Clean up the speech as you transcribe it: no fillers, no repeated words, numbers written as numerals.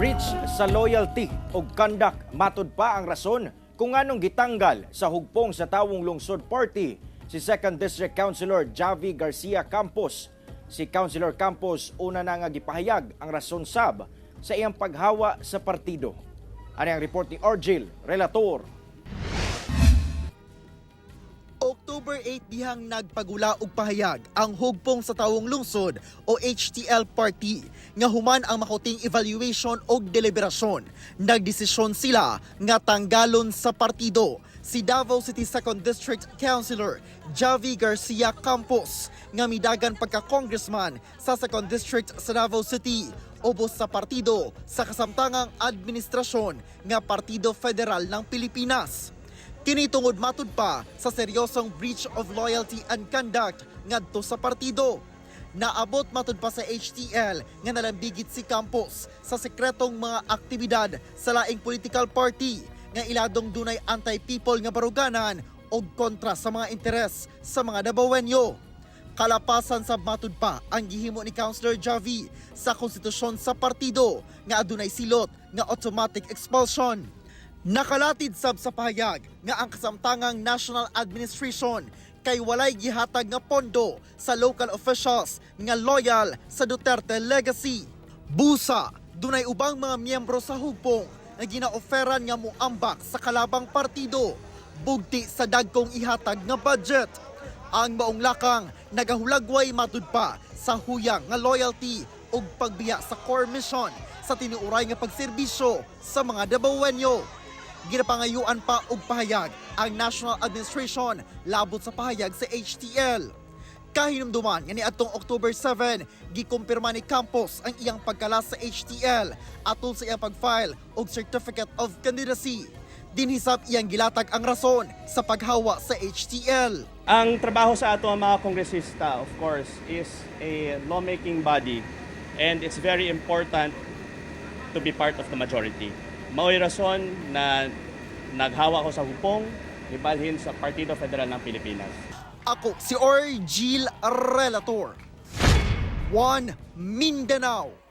Breach sa loyalty o conduct matud pa ang rason kung anong gitanggal sa hugpong sa Tawong Lungsod Party si 2nd District Councilor Javi Garcia Campos. Si Councilor Campos una na nga gipahayag ang rason sab sa iyang paghawa sa partido. Ano ang report ni Argel, relator? October 8 dihang nagpagula og pahayag ang hugpong sa Tawong Lungsod o HTL Party nga human ang makuting evaluation og deliberasyon. Nagdesisyon sila nga tanggalon sa partido si Davao City 2nd District Councilor Javi Garcia Campos nga midagan pagka-congressman sa 2nd District sa Davao City ubos sa partido sa kasamtangang administrasyon nga Partido Federal ng Pilipinas. Kini tungod matud pa sa seryosong breach of loyalty and conduct ngadto sa partido. Naabot matud pa sa HTL nga nalambigit si Campos sa sekretong mga aktibidad sa laing political party nga iladong dunay anti-people nga baruganan o kontra sa mga interes sa mga Davaoenyo. Kalapasan sa matud pa ang gihimo ni Councilor Javi sa konstitusyon sa partido nga adunay silot nga automatic expulsion. Nakalatid sab sa pahayag nga ang kasamtangang national administration kay walay gihatag nga pondo sa local officials nga loyal sa Duterte legacy. Busa, dunay ubang mga miyembro sa hugpong na ginaoferan nga muambak sa kalabang partido bugti sa dagkong ihatag nga budget. Ang maong lakang nagahulagway matud pa sa huyang nga loyalty ug pagbiya sa core mission sa tinuuray nga pagserbisyo sa mga Davaoenyo. Ginapangayuan pa og pahayag ang National Administration labot sa pahayag sa HTL. Kahinumduman nga niadtong October 7, gikumpirma ni Campos ang iyang pagkalas sa HTL atol sa iyang pag-file og Certificate of Candidacy. Dinhisap iyang gilatag ang rason sa paghawa sa HTL. Ang trabaho sa ato mga kongresista, of course, is a lawmaking body and it's very important to be part of the majority. Mao'y rason na naghawa ko sa hupong, ibalhin sa Partido Federal ng Pilipinas. Ako si Argel, relator. One Mindanao.